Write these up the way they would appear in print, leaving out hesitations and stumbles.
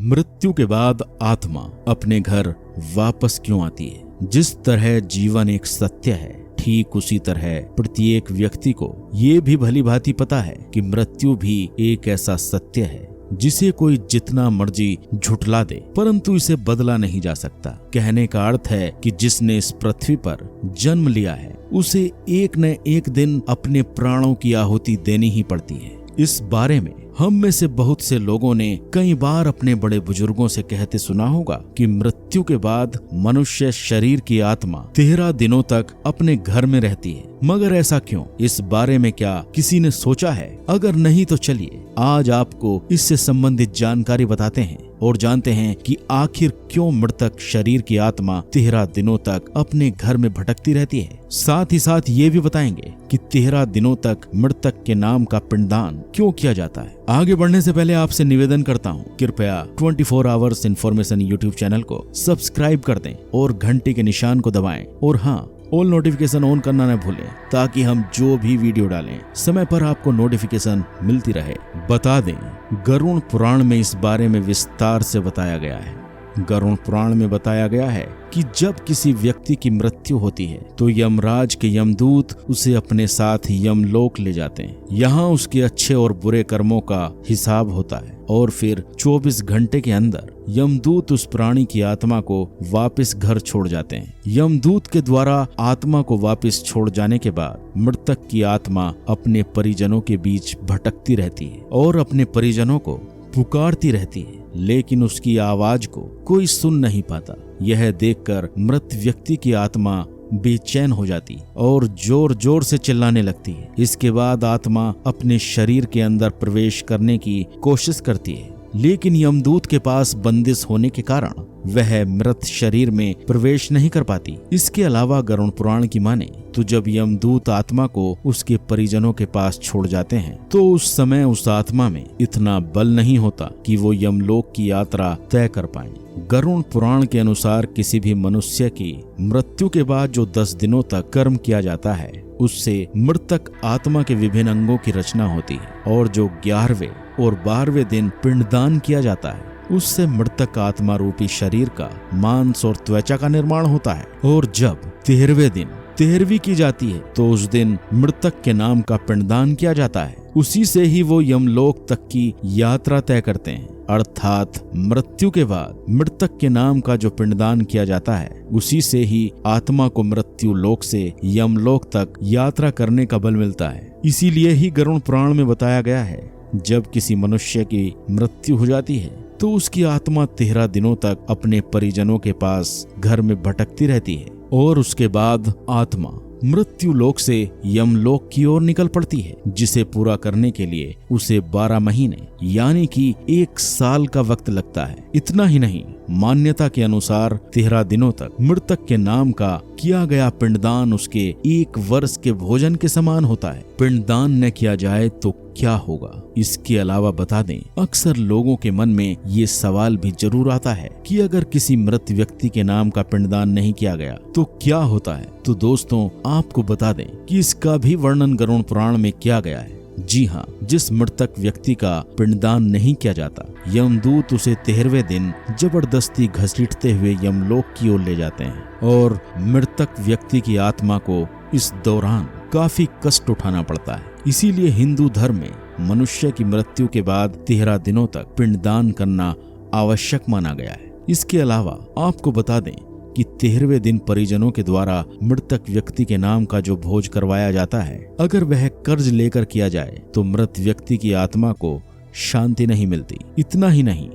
मृत्यु के बाद आत्मा अपने घर वापस क्यों आती है? जिस तरह जीवन एक सत्य है, ठीक उसी तरह प्रत्येक व्यक्ति को ये भी भली भांति पता है कि मृत्यु भी एक ऐसा सत्य है जिसे कोई जितना मर्जी झुठला दे, परंतु इसे बदला नहीं जा सकता। कहने का अर्थ है कि जिसने इस पृथ्वी पर जन्म लिया है उसे एक न एक दिन अपने प्राणों की आहुति देनी ही पड़ती है। इस बारे में हम में से बहुत से लोगों ने कई बार अपने बड़े बुजुर्गों से कहते सुना होगा कि मृत्यु के बाद मनुष्य शरीर की आत्मा 13 दिनों तक अपने घर में रहती है। मगर ऐसा क्यों? इस बारे में क्या किसी ने सोचा है? अगर नहीं तो चलिए आज आपको इससे संबंधित जानकारी बताते हैं और जानते हैं कि आखिर क्यों मृतक शरीर की आत्मा 13 दिनों तक अपने घर में भटकती रहती है। साथ ही साथ ये भी बताएंगे कि 13 दिनों तक मृतक के नाम का पिंडदान क्यों किया जाता है। आगे बढ़ने से पहले आपसे निवेदन करता हूँ, कृपया 24 आवर्स इन्फॉर्मेशन यूट्यूब चैनल को सब्सक्राइब कर दें और घंटी के निशान को दबाएं और हाँ, ऑल नोटिफिकेशन ऑन करना न भूलें ताकि हम जो भी वीडियो डालें समय पर आपको नोटिफिकेशन मिलती रहे। बता दें, गरुड़ पुराण में इस बारे में विस्तार से बताया गया है। गरुड़ पुराण में बताया गया है कि जब किसी व्यक्ति की मृत्यु होती है तो यमराज के यमदूत उसे अपने साथ यमलोक ले जाते हैं। यहाँ उसके अच्छे और बुरे कर्मों का हिसाब होता है और फिर 24 घंटे के अंदर यमदूत उस प्राणी की आत्मा को वापस घर छोड़ जाते हैं। यमदूत के द्वारा आत्मा को वापस छोड़ जाने के बाद मृतक की आत्मा अपने परिजनों के बीच भटकती रहती है और अपने परिजनों को पुकारती रहती है, लेकिन उसकी आवाज को कोई सुन नहीं पाता। यह देखकर मृत व्यक्ति की आत्मा बेचैन हो जाती और जोर जोर से चिल्लाने लगती है। इसके बाद आत्मा अपने शरीर के अंदर प्रवेश करने की कोशिश करती है, लेकिन यमदूत के पास बंदिश होने के कारण वह मृत शरीर में प्रवेश नहीं कर पाती। इसके अलावा गरुड़ पुराण की माने तो जब यमदूत आत्मा को उसके परिजनों के पास छोड़ जाते हैं तो उस समय उस आत्मा में इतना बल नहीं होता कि वो यमलोक की यात्रा तय कर पाए। गरुड़ पुराण के अनुसार किसी भी मनुष्य की मृत्यु के बाद जो 10 दिनों तक कर्म किया जाता है उससे मृतक आत्मा के विभिन्न अंगों की रचना होती है और जो 11वें और 12वें दिन पिंडदान किया जाता है उससे मृतक आत्मा रूपी शरीर का मांस और त्वचा का निर्माण होता है। और जब 13वें दिन 13वीं की जाती है तो उस दिन मृतक के नाम का पिंडदान किया जाता है। उसी से ही वो यमलोक तक की यात्रा तय करते हैं, अर्थात मृत्यु के बाद मृतक के नाम का जो पिंडदान किया जाता है उसी से ही आत्मा को मृत्यु लोक से यमलोक तक यात्रा करने का बल मिलता है। इसीलिए ही गरुड़ पुराण में बताया गया है जब किसी मनुष्य की मृत्यु हो जाती है तो उसकी आत्मा 13 दिनों तक अपने परिजनों के पास घर में भटकती रहती है और उसके बाद आत्मा मृत्यु लोक से यमलोक की ओर निकल पड़ती है, जिसे पूरा करने के लिए उसे 12 महीने यानी कि 1 साल का वक्त लगता है। इतना ही नहीं, मान्यता के अनुसार 13 दिनों तक मृतक के नाम का किया गया पिंडदान उसके 1 वर्ष के भोजन के समान होता है। पिंडदान न किया जाए तो क्या होगा? इसके अलावा बता दें, अक्सर लोगों के मन में ये सवाल भी जरूर आता है कि अगर किसी मृत व्यक्ति के नाम का पिंडदान नहीं किया गया तो क्या होता है। तो दोस्तों आपको बता दें कि इसका भी वर्णन गरुड़ पुराण में किया गया है। जी हाँ, जिस मृतक व्यक्ति का पिंडदान नहीं किया जाता यमदूत उसे 13वें दिन जबरदस्ती घसीटते हुए यमलोक की ओर ले जाते हैं और मृतक व्यक्ति की आत्मा को इस दौरान काफी कष्ट उठाना पड़ता है। इसीलिए हिंदू धर्म में मनुष्य की मृत्यु के बाद 13 दिनों तक पिंडदान करना आवश्यक माना गया है। इसके अलावा आपको बता दें कि 13वें दिन परिजनों के द्वारा मृतक व्यक्ति के नाम का जो भोज करवाया जाता है, अगर वह कर्ज लेकर किया जाए तो मृत व्यक्ति की आत्मा को शांति नहीं मिलती। इतना ही नहीं,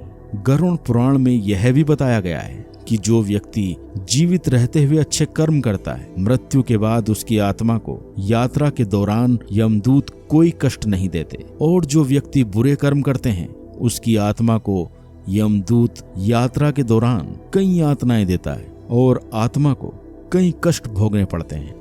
गरुड़ पुराण में यह भी बताया गया है कि जो व्यक्ति जीवित रहते हुए अच्छे कर्म करता है, मृत्यु के बाद उसकी आत्मा को यात्रा के दौरान यमदूत कोई कष्ट नहीं देते और जो व्यक्ति बुरे कर्म करते हैं उसकी आत्मा को यमदूत यात्रा के दौरान कई यातनाएं देता है और आत्मा को कई कष्ट भोगने पड़ते हैं।